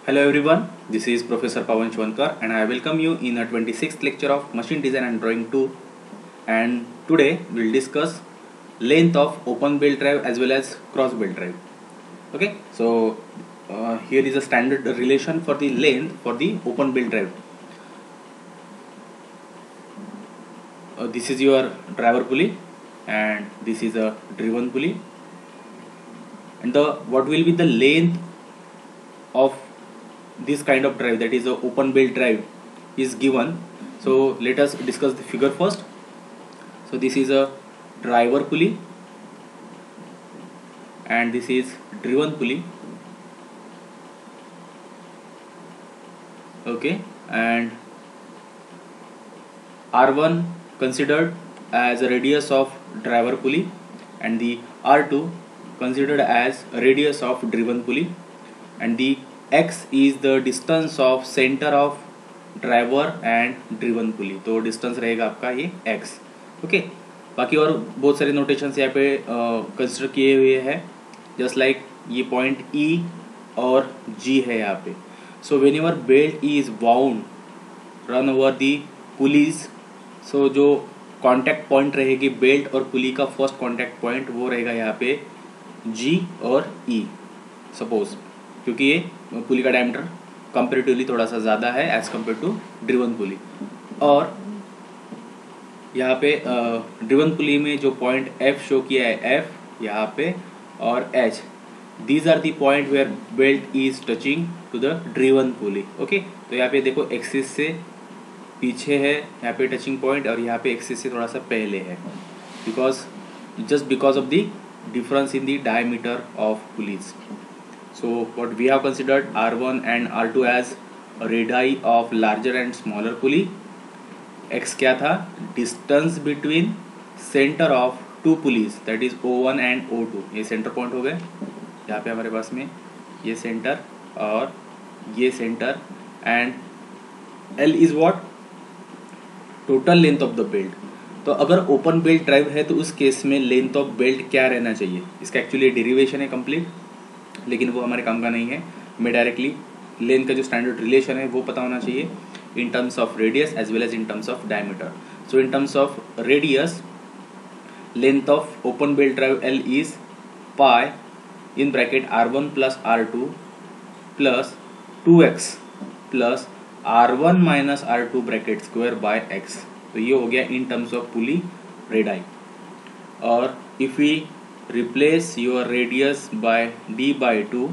Hello everyone, this is Professor Pawan Shwankar and I welcome you in a 26th lecture of Machine Design and Drawing 2, and today we'll discuss length of open belt drive as well as cross belt drive. Okay, so here is a standard relation for the length for the open belt drive. This is your driver pulley and this is a driven pulley, and what will be the length of this kind of drive, that is a open belt drive, is given. So let us discuss the figure first. So this is a driver pulley and this is driven pulley. Okay, and R1 considered as a radius of driver pulley and the R2 considered as a radius of driven pulley, and the x is the distance of center of driver and driven pulley. तो distance रहेगा आपका ये x. Okay, बाकी और बहुत सारे notations यहाँ पे कंसिडर किए हुए हैं, जस्ट लाइक ये पॉइंट E और G है यहाँ पे. So whenever belt E is bound run over the pulleys, so जो कॉन्टैक्ट पॉइंट रहेगी बेल्ट और पुली का फर्स्ट कॉन्टैक्ट पॉइंट वो रहेगा यहाँ पे G और E सपोज, क्योंकि ये पुली का डायमीटर कंपेरेटिवली थोड़ा सा ज़्यादा है एज कम्पेयर टू ड्रिवन पुली. और यहाँ पे ड्रिवन पुली में जो पॉइंट F शो किया है, F यहाँ पे और H, these are the point where belt is touching to the driven pulley. Okay, तो यहाँ पे देखो एक्सिस से पीछे है यहाँ पे टचिंग पॉइंट और यहाँ पे एक्सिस से थोड़ा सा पहले है, because of the difference in the diameter of pulleys. So what we have considered R1 and R2 as radii of larger and smaller pulley. X क्या था? Distance between center of two pulleys, that is O1 and O2. ये centre point हो गए यहाँ पे हमारे पास में, ये सेंटर और ये centre, and L is what? Total length of the belt. तो अगर ओपन बेल्ट ड्राइव है तो उस केस में लेंथ ऑफ बेल्ट क्या रहना चाहिए, इसका एक्चुअली डेरिवेशन है कंप्लीट, लेकिन वो हमारे काम का नहीं है. मैं डायरेक्टली लेंथ का जो स्टैंडर्ड रिलेशन है वो पता होना चाहिए in terms of radius as well as in terms of diameter. So in terms of radius, length of open belt drive L is pi in bracket R1 plus R2 plus 2x plus R1 minus R2 bracket square by x. तो ये हो गया in terms of pulley radii. और if we replace your radius by d by 2,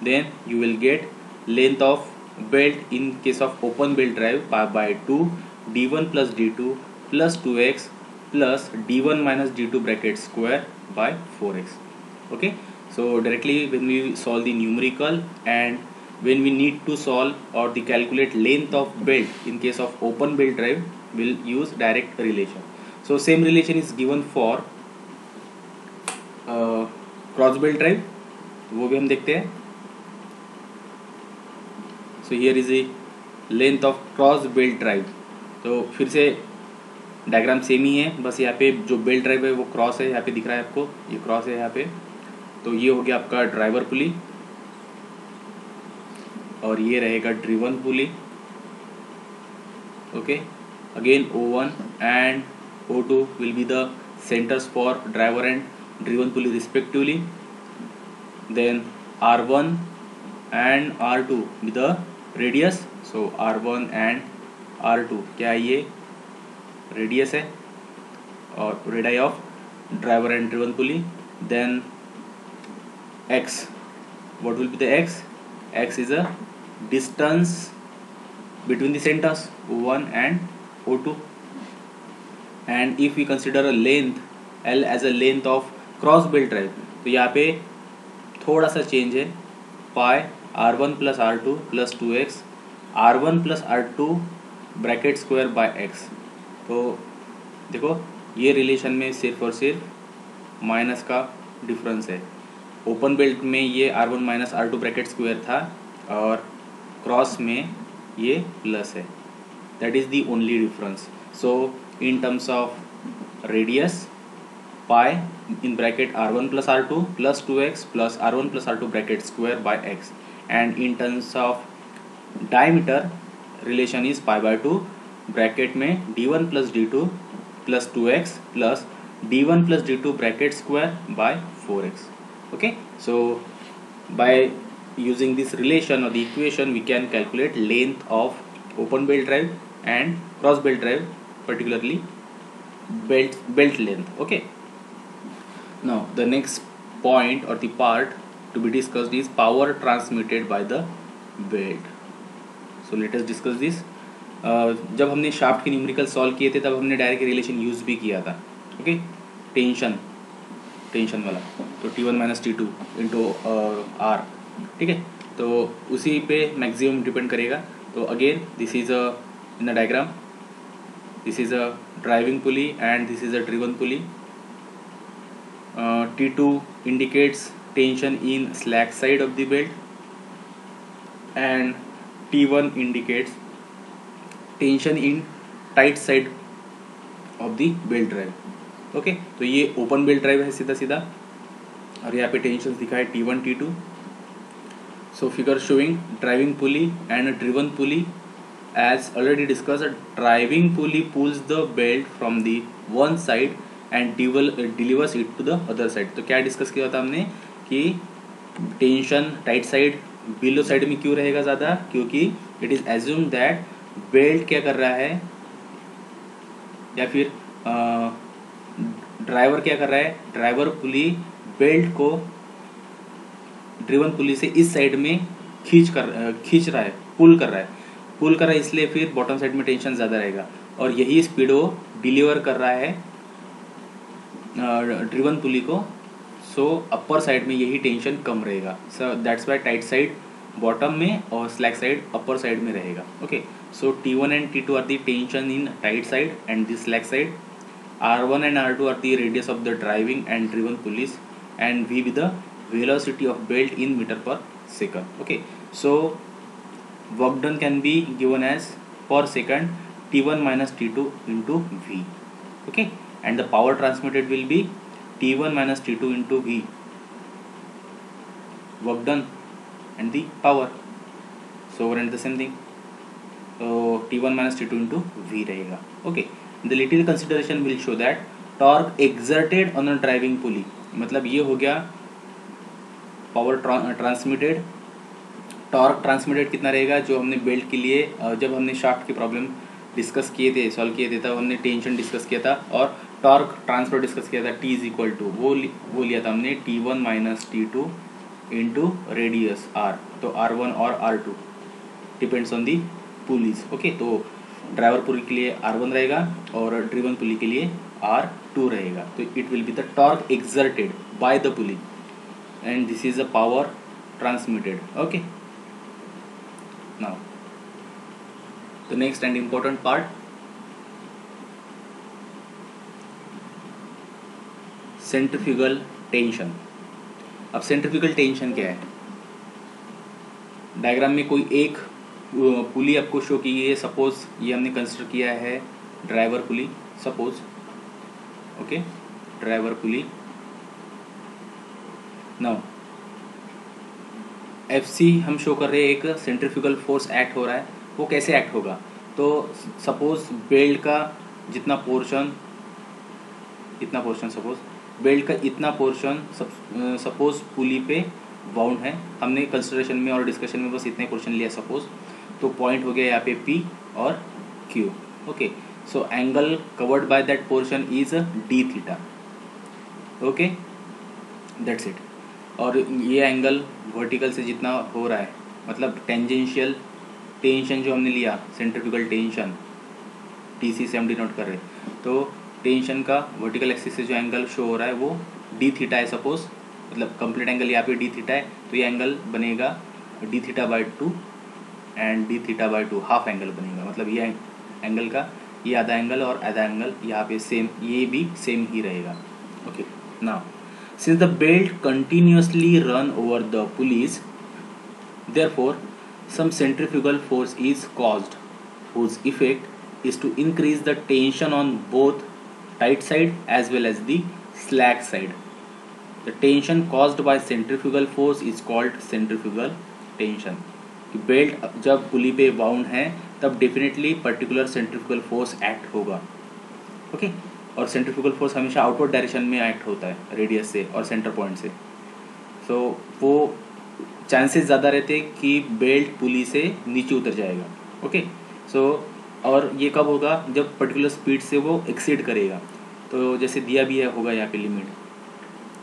then you will get length of belt in case of open belt drive bye 2 d1 plus d2 plus 2x plus d1 minus d2 bracket square bye 4x. Okay, so directly when we solve the numerical and when we need to solve or the calculate length of belt in case of open belt drive, we'll use direct relation. So same relation is given for cross belt drive, वो भी हम देखते हैं. So here is the length of cross belt drive. तो फिर से diagram same ही है, बस यहाँ पे जो बेल्ट ड्राइव है वो क्रॉस है, यहाँ पे दिख रहा है आपको, ये क्रॉस है यहाँ पे. तो ये हो गया आपका ड्राइवर पुली और ये रहेगा driven pulley. Okay, again O1 and O2 will be the centres for driver and driven pulley respectively. Then R1 and R2 with the radius. So R1 and R2 क्या है, ये रेडियस है और radii of driver and driven pulley. Then x, what will be the x? X is a distance between the centers O1 and O2. And if we consider a length L as a length of cross belt drive, तो यहाँ पे थोड़ा सा change है, पाई R1 plus R2 plus 2x R1 plus R2 bracket square by x. तो देखो ये relation में सिर्फ और सिर्फ माइनस का डिफरेंस है. ओपन बेल्ट में ये R1 minus R2 bracket square था और क्रॉस में ये प्लस है. That is the only difference. So in terms of radius, pi in bracket R1 plus R2 plus 2x plus R1 plus R2 bracket square by x. and in terms of diameter relation is pi by 2 bracket में d1 plus d2 plus 2x plus d1 plus d2 bracket square by 4x. Okay, so by using this relation or the equation we can calculate length of open belt drive and cross belt drive, particularly belt length. Okay, now the next point or the part to be discussed is power transmitted by the belt. So let us discuss this. जब हमने shaft के numerical solve किए थे तब हमने direct relation use भी किया था. ओके, टेंशन वाला, तो T1 minus T2 into are. ठीक है, तो उसी पे मैक्सिमम डिपेंड करेगा. तो again this is a in the diagram, this is a driving pulley and this is a driven pulley. T2 indicates tension in slack side of the belt and T1 indicates tension in tight side of the belt drive. Okay, तो ये open belt drive है सीधा सीधा, और यहाँ पे tension दिखा है T1 T2. So figure showing driving pulley and driven pulley. As already discuss, driving pulley pulls the belt from the one side and delivers it to the other side. तो क्या डिस्कस किया था हमने कि tension tight side below side में क्यों रहेगा ज़्यादा, क्योंकि it is assume that belt क्या कर रहा है, या फिर ड्राइवर क्या कर रहा है, ड्राइवर पुली बेल्ट को ड्रिवन पुली से इस साइड में खींच रहा है, पुल कर रहा है, इसलिए फिर बॉटम साइड में टेंशन ज़्यादा रहेगा, और यही स्पीड वो डिलीवर कर रहा है ड्रिवन पुली को. सो अपर साइड में यही टेंशन कम रहेगा. So that's why tight side bottom में और स्लैक साइड अपर साइड में रहेगा. Okay, so T1 and T2 are the tension in tight side and the slack side. R1 and R2 are the radius of the driving and driven pulleys, and V with the velocity of belt in meter per second. Okay, so work done can be given as per second T1 minus T2 into V. Okay, and the power transmitted will be T1 minus T2 into V. Work done and the power. So over and the same thing. So T1 minus T2 into V रहेगा. Okay. The little consideration will show that torque exerted on a driving pulley, मतलब ये हो गया power transmitted. Torque transmitted कितना रहेगा, जो हमने belt के लिए जब हमने शाफ्ट की प्रॉब्लम डिस्कस किए थे, सॉल्व किए थे, तब हमने टेंशन डिस्कस किया था और टॉर्क ट्रांसफर डिस्कस किया था. T इज इक्वल टू वो लिया था हमने T1 minus T2 into radius R. तो R1 और R2 depends on the pulleys. Okay, तो ड्राइवर पुली के लिए R1 रहेगा और ड्रिवन पुली के लिए R2 रहेगा. तो it will be the torque exerted by the pulley and this is the power transmitted. Okay, now the next and important part, centrifugal tension. अब सेंट्रीफ्यूगल टेंशन क्या है, डायग्राम में कोई एक पुली आपको शो की है. सपोज ये हमने कंसिडर किया है ड्राइवर पुली, सपोज. ओके, ड्राइवर पुली. नाउ FC हम शो कर रहे हैं, एक सेंट्रीफ्यूगल फोर्स एक्ट हो रहा है. वो कैसे एक्ट होगा, तो सपोज बेल्ट का जितना पोर्शन, सपोज बेल्ट का इतना पोर्शन सपोज पुली पे बाउंड है. हमने कंसिडरेशन में और डिस्कशन में बस इतने पोर्शन लिया सपोज. तो पॉइंट हो गया यहाँ पे P और Q. Okay, so angle covered by that portion is d theta. Okay, that's it. और ये एंगल वर्टिकल से जितना हो रहा है, मतलब टेंजेंशियल टेंशन जो हमने लिया, सेंट्रीफ्यूगल टेंशन TC से हम डिनोट कर रहे हैं, तो टेंशन का वर्टिकल एक्सिस से जो एंगल शो हो रहा है वो d थीटा है सपोज. मतलब कंप्लीट एंगल यहाँ पे d थीटा है, तो ये एंगल बनेगा d theta by 2 and d theta by 2 half angle बनेगा. मतलब ये एंगल का ये आधा एंगल और आधा एंगल यहाँ पे सेम, ये भी सेम ही रहेगा. Okay, now since the belt continuously run over the pulleys, therefore some centrifugal force is caused whose effect is to increase the tension on both tight side as well as the slack side. The tension caused by centrifugal force is called centrifugal tension, कि belt जब पुली पे bound है तब definitely particular centrifugal force act होगा, okay. और centrifugal force हमेशा outward direction में act होता है, रेडियस से और सेंटर पॉइंट से। सो वो चांसेस ज़्यादा रहते हैं कि बेल्ट पुली से नीचे उतर जाएगा, ओके। सो और ये कब होगा, जब पर्टिकुलर स्पीड से वो एक्सीड करेगा। तो जैसे दिया भी है होगा यहाँ पे लिमिट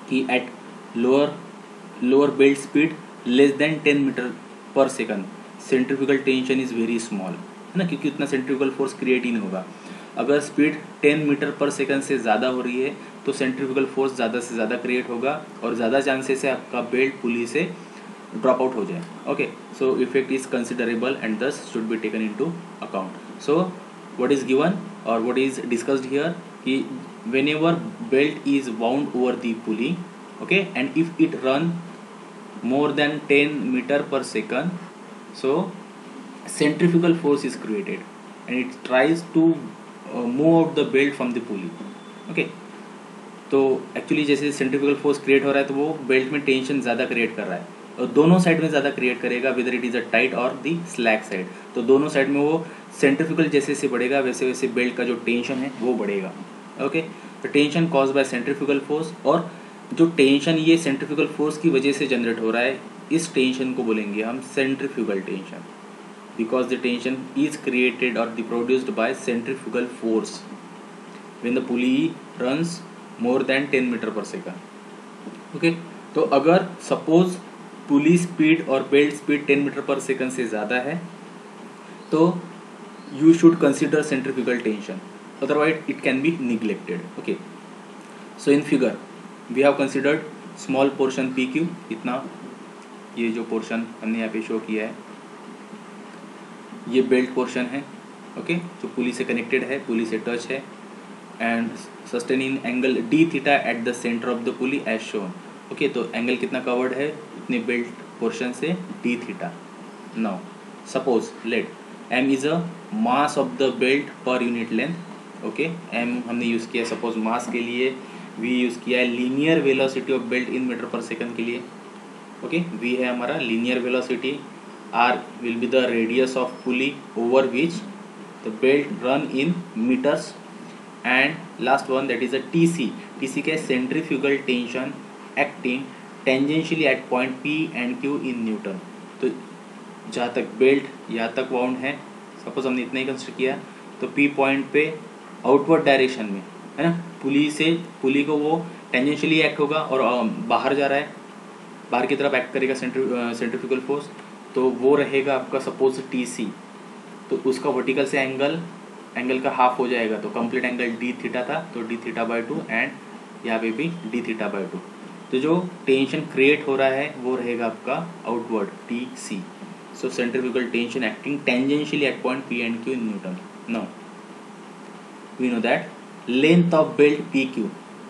कि at lower belt speed less than 10 metre per second centrifugal tension is very small, है ना, क्योंकि उतना सेंट्रीफ्यूगल फोर्स क्रिएट ही नहीं होगा। अगर स्पीड 10 मीटर पर सेकंड से ज़्यादा हो रही है तो सेंट्रीफ्यूगल फोर्स ज़्यादा से ज़्यादा क्रिएट होगा और ज़्यादा चांसेस है आपका बेल्ट पुली से ड्रॉप आउट हो जाए, okay. So effect is considerable and this should be taken into account. So what is given or what is discussed here कि whenever belt is wound over the pulley, okay, and if it run more than 10 meter per second, so centrifugal force is created and it tries to move out the belt from the pulley, okay। तो actually जैसे centrifugal force create हो रहा है तो वो belt में tension ज़्यादा create कर रहा है और दोनों साइड में ज़्यादा क्रिएट करेगा, विदर इट इज़ अ टाइट और दी स्लैक साइड। तो दोनों साइड में वो सेंट्रीफ्यूगल जैसे जैसे बढ़ेगा वैसे वैसे बेल्ट का जो टेंशन है वो बढ़ेगा, ओके। तो tension cause by centrifugal force, और जो टेंशन ये सेंट्रीफ्यूगल फोर्स की वजह से जनरेट हो रहा है इस टेंशन को बोलेंगे हम centrifugal tension, because the tension is created or the produced by centrifugal force when the pulley runs more than 10 metre per second, okay. तो अगर सपोज पुली स्पीड और belt speed 10 metre per second से ज़्यादा है तो you should consider centrifugal tension, otherwise it can be neglected, okay। so in figure we have considered small portion PQ, इतना ये जो पोर्शन हमने यहाँ पे शो किया है ये बेल्ट पोर्शन है, ओके, जो पुली से कनेक्टेड है, पुली से टच है, and sustaining angle d theta at the centre of the pulley as shown, okay. तो एंगल कितना कवर्ड है उतने बेल्ट पोर्शन से d theta. Now suppose let m is a mass of the belt per unit length, okay. m हमने use किया suppose mass के लिए, v use किया है linear velocity of belt in metre per second के लिए, okay. v है हमारा linear velocity, r will be the radius of pulley over which the belt run in metres, and last one that is a tc, tc के centrifugal tension acting tangentially at point p and q in newton. तो जहाँ तक belt यहाँ तक wound है, suppose हमने इतना ही consider किया, तो p पॉइंट पे आउटवर्ड डायरेक्शन में, है ना, पुली को वो टेंजेंशियली एक्ट होगा और बाहर जा रहा है, बाहर की तरफ एक्ट करेगा सेंट्रीफ्यूगल फोर्स, तो वो रहेगा आपका सपोज TC, तो उसका वर्टिकल से एंगल का हाफ हो जाएगा, तो कंप्लीट एंगल डी थीटा था तो डी थीटा बाई 2 एंड यहाँ पे भी डी थीटा बाई 2। तो जो टेंशन क्रिएट हो रहा है वो रहेगा आपका outward TC। So centrifugal tension acting tangentially at point P and Q in newton. Now we know that length of belt PQ,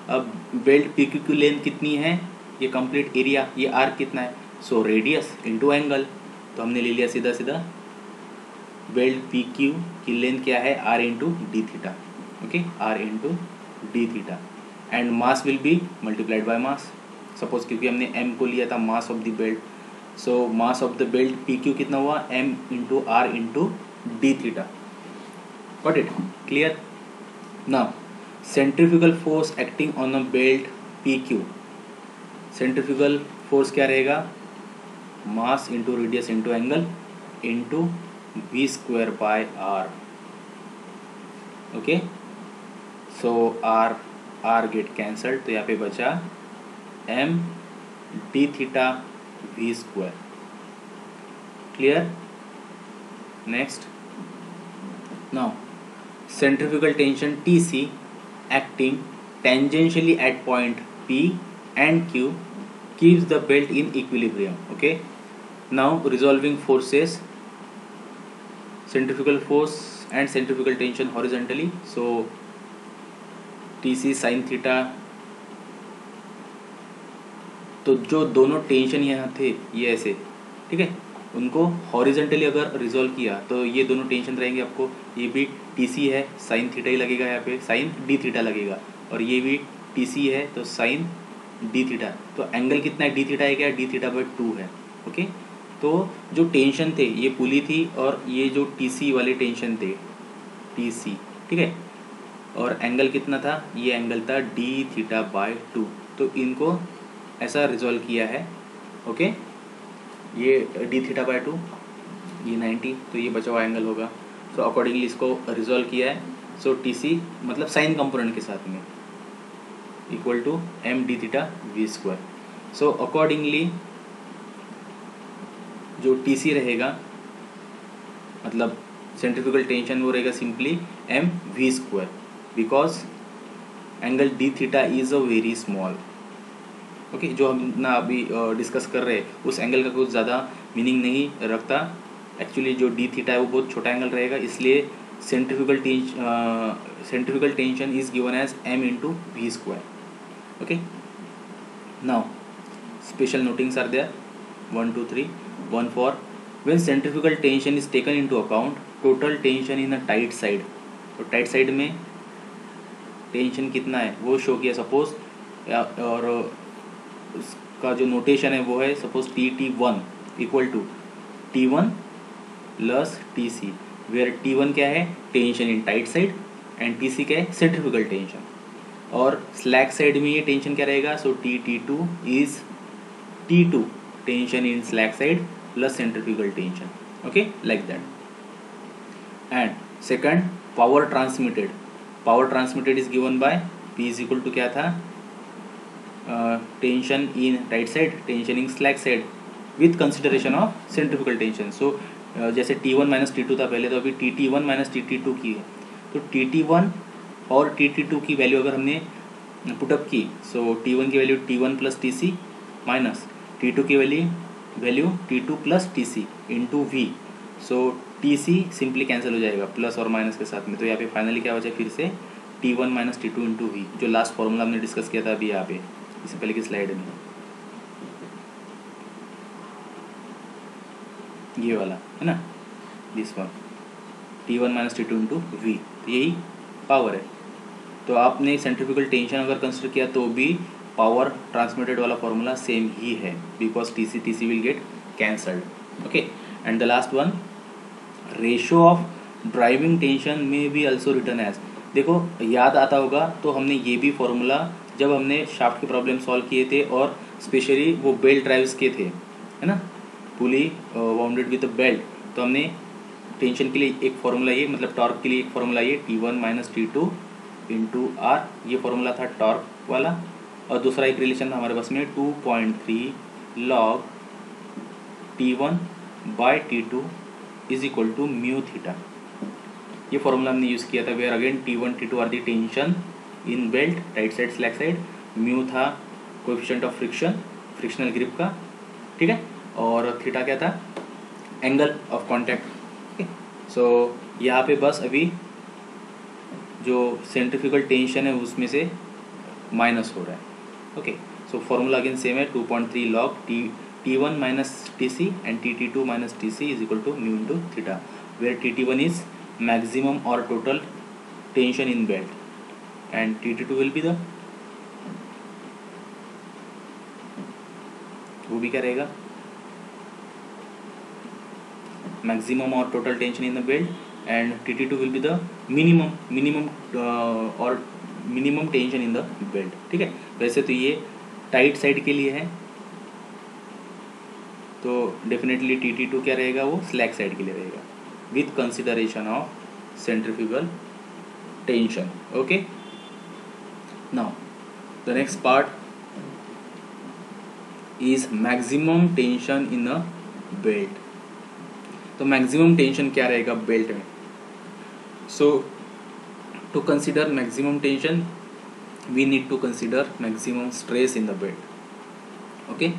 अब बेल्ट PQ की लेंथ कितनी है, ये कंप्लीट एरिया, ये आर्क कितना है, सो रेडियस इनटू एंगल, तो हमने ले लिया सीधा सीधा बेल्ट PQ की लेंथ क्या है r into D theta, okay, r into D theta, and mass will be multiplied by mass, suppose क्योंकि हमने m को लिया था मास of the belt, so mass of the belt PQ कितना हुआ m into r into D theta, got it, clear. Now centrifugal force acting on a belt PQ, centrifugal force क्या रहेगा, mass into radius into angle into v square by r, okay. So r get cancelled, तो यहाँ पे बचा m d theta v square, clear. Next, now centrifugal tension TC acting tangentially at point P and Q keeps the belt in equilibrium, okay। Now resolving forces, centrifugal force and centrifugal tension horizontally, so TC sin theta, तो जो दोनों tension यहाँ थे ये ऐसे, ठीक है, उनको हॉरिजेंटली अगर रिजॉल्व किया तो ये दोनों टेंशन रहेंगे आपको, ये भी TC है साइन थीटा ही लगेगा, यहाँ पे साइन डी थीटा लगेगा, और ये भी TC है तो साइन डी थीटा, तो एंगल कितना है डी थीटा है क्या, डी थीटा बाई 2 है, ओके। तो जो टेंशन थे ये पुली थी और ये जो टीसी वाले टेंशन थे टीसी, ठीक है, और एंगल कितना था, ये एंगल था डी थीटा बाय 2। तो इनको ऐसा रिजॉल्व किया है, ओके, ये डी थीटा बाय 2, ये 90, तो ये बचा हुआ एंगल होगा। सो अकॉर्डिंगली इसको रिजॉल्व किया है। सो टीसी मतलब साइन कंपोनेंट के साथ में equal to m d theta v square. So accordingly जो टीसी रहेगा मतलब सेंट्रीफ्यूगल टेंशन वो रहेगा simply m v square, because angle d theta is a very small. Okay, जो हम ना अभी डिस्कस कर रहे हैं उस एंगल का कुछ ज़्यादा मीनिंग नहीं रखता। एक्चुअली जो डी थीटा है वो बहुत छोटा एंगल रहेगा, इसलिए centrifugal tension is given as m into v square. Okay, now special notings are there 1 2 3 1 for when centrifugal tension is taken into account total tension in a tight side। तो tight side में tension कितना है वो show किया suppose, और उसका जो notation है वो है suppose Tt1 equal to T1 plus TC, where T1 क्या है tension in tight side and TC क्या है सेंट्रीफ्यूगल टेंशन, और स्लैक साइड में ये टेंशन क्या रहेगा, so T2 is T2 tension in slack side plus centrifugal tension, okay, like that. And second power transmitted is given by P is equal to क्या था, tension in right side tension in slack side with consideration of centrifugal tension. So जैसे T1 minus T2 था पहले, तो अभी Tt1 minus Tt2 की है, तो Tt1 और Tt2 की वैल्यू अगर हमने पुटअप की, सो T1 की value T1 plus TC minus T2 की value T2 plus TC into V। सो TC सिंपली कैंसिल हो जाएगा प्लस और माइनस के साथ में, तो यहाँ पे फाइनली क्या हो जाए फिर से T1 minus T2 into V, जो लास्ट फॉर्मूला हमने डिस्कस किया था अभी यहाँ पे इससे पहले की स्लाइड में, ये वाला है ना, this one T1 minus T2 into V, तो यही पावर है। तो आपने सेंट्रीफ्यूगल टेंशन अगर कंसिडर किया तो भी पावर ट्रांसमिटेड वाला फॉर्मूला सेम ही है, because TC will get cancelled, okay. And the last one ratio of driving tension में भी अल्सो रिटर्न एज, देखो याद आता होगा तो हमने ये भी फॉर्मूला जब हमने शाफ्ट के प्रॉब्लम सॉल्व किए थे और स्पेशली वो बेल्ट ड्राइव्स के थे, है ना, पुली वाउंडेड विद बेल्ट, तो हमने टेंशन के लिए एक फॉर्मूला ये मतलब टॉर्क के लिए एक फॉर्मूला ये T1 minus T2 into R, ये फॉर्मूला था टॉर्क वाला, और दूसरा एक रिलेशन था हमारे पास में 2.3 log T1 by T2 is equal to mu theta. ये फॉर्मूला हमने यूज़ किया था, where again T1 T2 are the tension in belt right side slack side, mu था कोएफिशिएंट ऑफ फ्रिक्शनल ग्रिप का, ठीक है, और थीटा क्या था एंगल ऑफ कॉन्टैक्ट। सो यहाँ पे बस अभी जो सेंट्रीफ्यूगल टेंशन है उसमें से माइनस हो रहा है, okay. So formula again same है 2.3 log T1 minus TC and Tt2 minus TC is equal to mu into theta, where Tt1 is maximum or total tension in belt and Tt2 will be the, वो भी क्या रहेगा maximum or total tension in the belt, and Tt2 will be the minimum or minimum tension in the belt, ठीक है। वैसे तो ये tight side के लिए है, तो डेफिनेटली Tt2 क्या रहेगा वो स्लैक साइड के लिए रहेगा with consideration of centrifugal tension, okay. Now the next part is maximum tension in a belt. तो मैक्सिमम टेंशन क्या रहेगा बेल्ट में, सो to consider maximum tension we need to consider maximum stress in the belt, okay.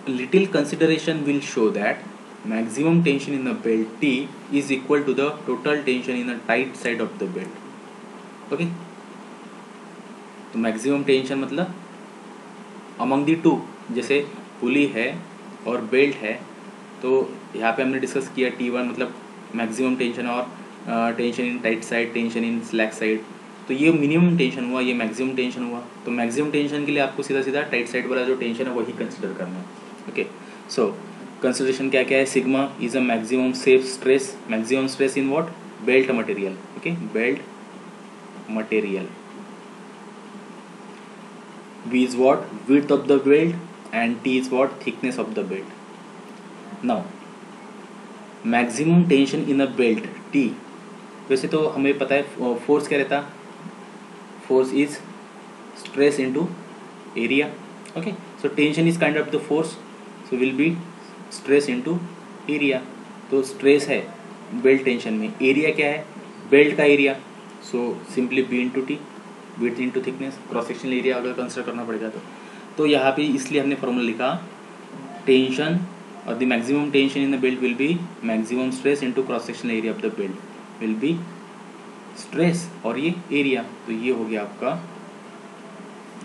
Little consideration will show that maximum tension in the belt T is equal to the total tension in the tight side of the belt, okay। तो maximum tension मतलब among the two, जैसे पुली है और belt है, तो यहाँ पे हमने डिस्कस किया T1 मतलब मैक्सिमम टेंशन और tension in tight side tension in slack side, तो ये मिनिमम टेंशन हुआ, ये मैक्सिमम टेंशन हुआ। तो मैक्सिमम टेंशन के लिए आपको सीधा सीधा टाइट साइड वाला जो टेंशन है वही कंसिडर करना है, ओके। सो कंसिडरेशन क्या क्या है, sigma is a maximum safe stress, maximum stress in what, belt material, okay, belt material. V is what, width of the belt and T is what, thickness of the belt. Now maximum tension in a belt T, वैसे तो हमें पता है force क्या रहता, force is stress into area, okay. So tension is kind of the force, so will be stress into area. तो stress है belt tension में, एरिया क्या है, बेल्ट का area, so simply b into t, width into thickness, cross sectional area अगर consider करना पड़ेगा तो यहाँ पे इसलिए हमने फॉर्मूला लिखा, टेंशन और the maximum tension in the belt will be maximum stress into cross sectional area of the belt will be stress, और ये एरिया, तो ये हो गया आपका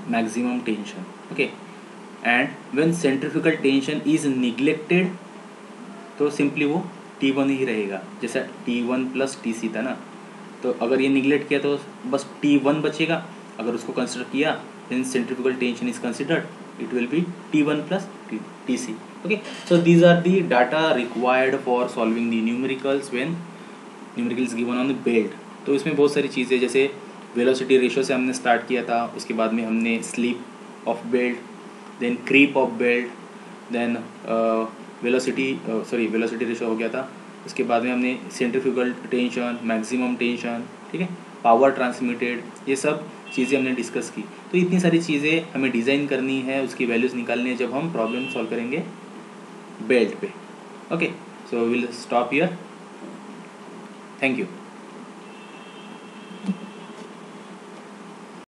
maximum tension, okay. And when centrifugal tension is neglected, तो simply वो T1 ही रहेगा, जैसा T1 प्लस TC था ना, तो अगर ये निगलेक्ट किया तो बस T1 बचेगा, अगर उसको कंसिडर किया then centrifugal tension is considered, it will be T1 plus TC, okay. So these are the data required for solving the numericals when numericals given on the belt. तो इसमें बहुत सारी चीज़ें, जैसे वेलोसिटी रेशियो से हमने start किया था, उसके बाद में हमने slip of belt, then creep of belt, then velocity ratio हो गया था, उसके बाद में हमने सेंट्रीफ्यूगल टेंशन, मैक्सिमम टेंशन, ठीक है, पावर ट्रांसमिटेड, ये सब चीज़ें हमने डिस्कस की. तो इतनी सारी चीज़ें हमें डिज़ाइन करनी है, उसकी वैल्यूज़ निकालनी है जब हम प्रॉब्लम सॉल्व करेंगे बेल्ट पे, okay. So will stop here, thank you.